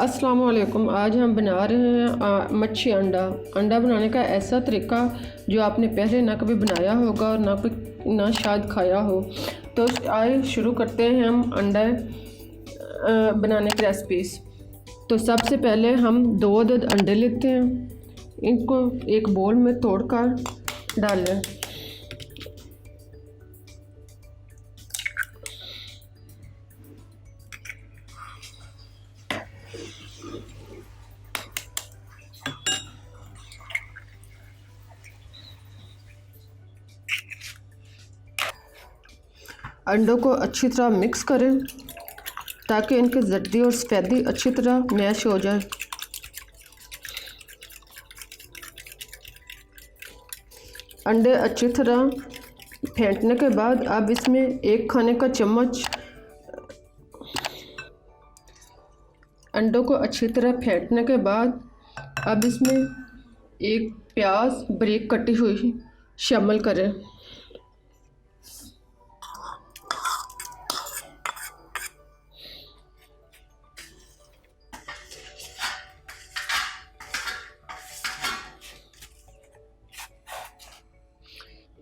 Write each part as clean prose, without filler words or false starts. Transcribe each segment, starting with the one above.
अस्सलाम वालेकुम। आज हम बना रहे हैं मच्छी अंडा। अंडा बनाने का ऐसा तरीका जो आपने पहले ना कभी बनाया होगा और ना शायद खाया हो। तो आए शुरू करते हैं हम अंडा बनाने की रेसिपीज़। तो सबसे पहले हम 2 अदद अंडे लेते हैं, इनको एक बोल में तोड़कर डाल लें। अंडों को अच्छी तरह मिक्स करें ताकि इनके जर्दी और सफ़ेदी अच्छी तरह मैश हो जाए। अंडे अच्छी तरह फेंटने के बाद अब इसमें 1 खाने का चम्मच अंडों को अच्छी तरह फेंटने के बाद अब इसमें 1 प्याज बारीक कटी हुई शामिल करें।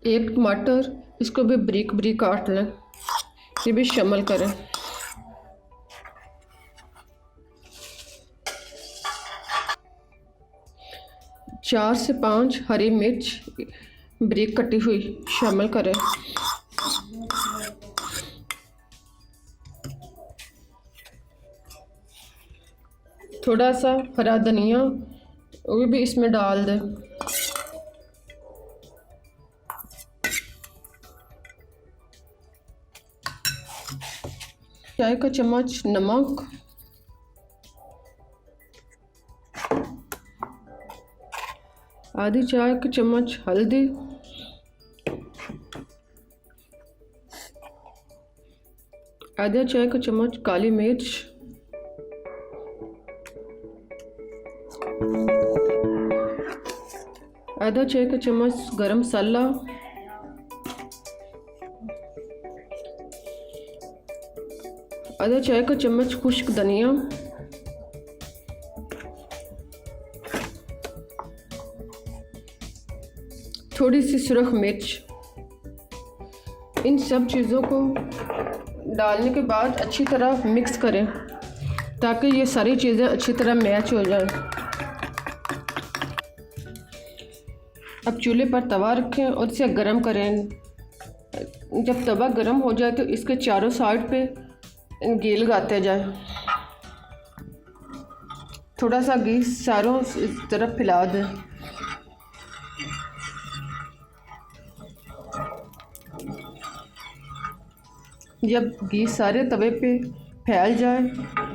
एक टमाटर, इसको भी बारीक बारीक काट लें, ये भी शामिल करें। चार से 5 हरी मिर्च बारीक कटी हुई शामिल करें। थोड़ा सा हरा धनिया वो भी इसमें डाल दें। चाय का चम्मच नमक, आधी चाय का चम्मच हल्दी, आधा चाय का चम्मच काली मिर्च, आधा चाय का चम्मच गरम मसाला, आधा चाय का चम्मच खुश्क धनिया, थोड़ी सी सुरख मिर्च। इन सब चीज़ों को डालने के बाद अच्छी तरह मिक्स करें ताकि ये सारी चीज़ें अच्छी तरह मैच हो जाएं। अब चूल्हे पर तवा रखें और इसे गरम करें। जब तवा गरम हो जाए तो इसके चारों साइड पे घी लगाते जाएं। थोड़ा सा घी चारों तरफ फैला दें। जब घी सारे तवे पे फैल जाए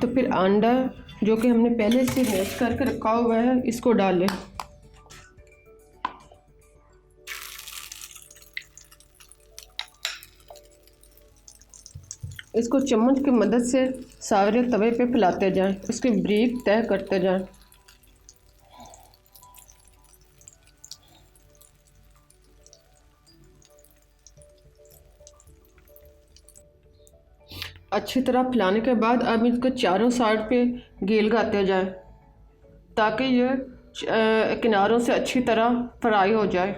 तो फिर अंडा जो कि हमने पहले से मैश करके रखा हुआ है इसको डालें। इसको चम्मच की मदद से सारे तवे पे फैलाते जाएं, उसकी बारीक तय करते जाएं। अच्छी तरह फैलाने के बाद अब इसको चारों साइड पे घी लगाते जाएं ताकि ये किनारों से अच्छी तरह फ्राई हो जाए।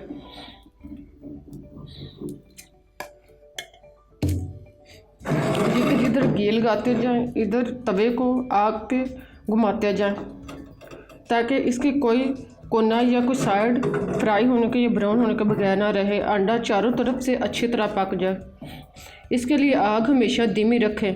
जिधर घी लगाते जाएं इधर तवे को आग पे घुमाते जाएं ताकि इसकी कोई कोना या कोई साइड फ्राई होने के या ब्राउन होने के बगैर ना रहे, अंडा चारों तरफ से अच्छी तरह पक जाए। इसके लिए आग हमेशा धीमी रखें।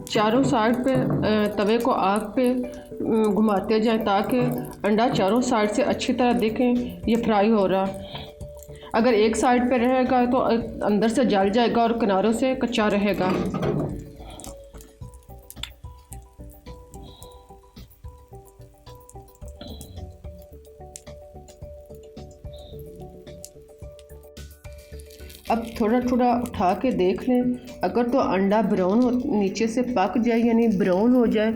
चारों साइड पे तवे को आग पे घुमाते जाएं ताकि अंडा चारों साइड से अच्छी तरह देखें ये फ्राई हो रहा। अगर एक साइड पे रहेगा तो अंदर से जल जाएगा और किनारों से कच्चा रहेगा। अब थोड़ा थोड़ा उठा के देख लें, अगर तो अंडा ब्राउन हो, नीचे से पक जाए यानी ब्राउन हो जाए,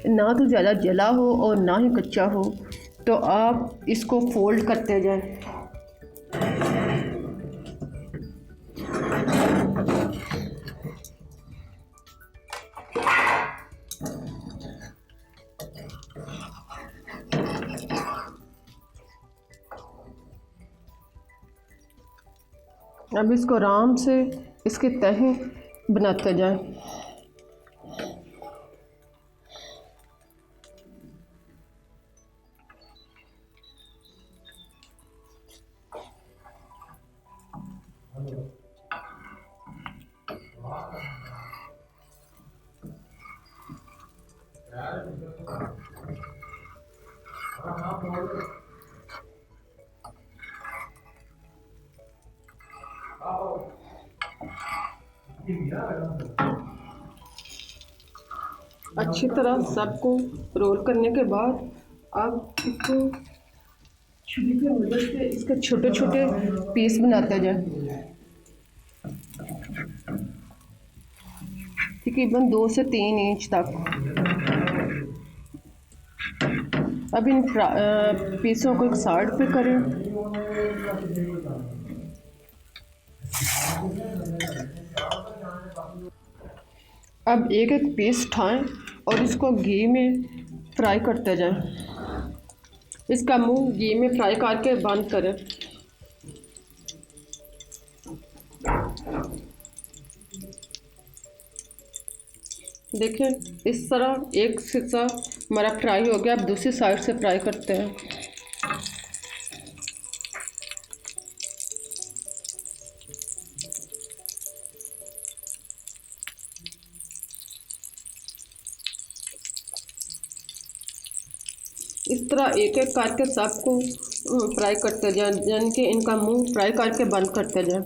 ना तो ज़्यादा जला हो और ना ही कच्चा हो, तो आप इसको फोल्ड करते जाएं। अब इसको आराम से इसके तह बनाते जाएं। अच्छी तरह सबको रोल करने के बाद अब इसको छुरी की मदद से इसके छोटे छोटे पीस बनाते जाएं, तकरीबन 2 से 3 इंच तक। अब इन पीसों को एक साइड पे करें। अब एक एक पीस उठाएं और इसको घी में फ्राई करते जाएं। इसका मुंह घी में फ्राई करके बंद करें। देखें इस तरह एक हिस्सा हमारा फ्राई हो गया। अब दूसरी साइड से फ्राई करते हैं। इस तरह एक एक करके सबको फ्राई करते जाएं, यानी कि इनका मुंह फ्राई करके बंद करते जाएं।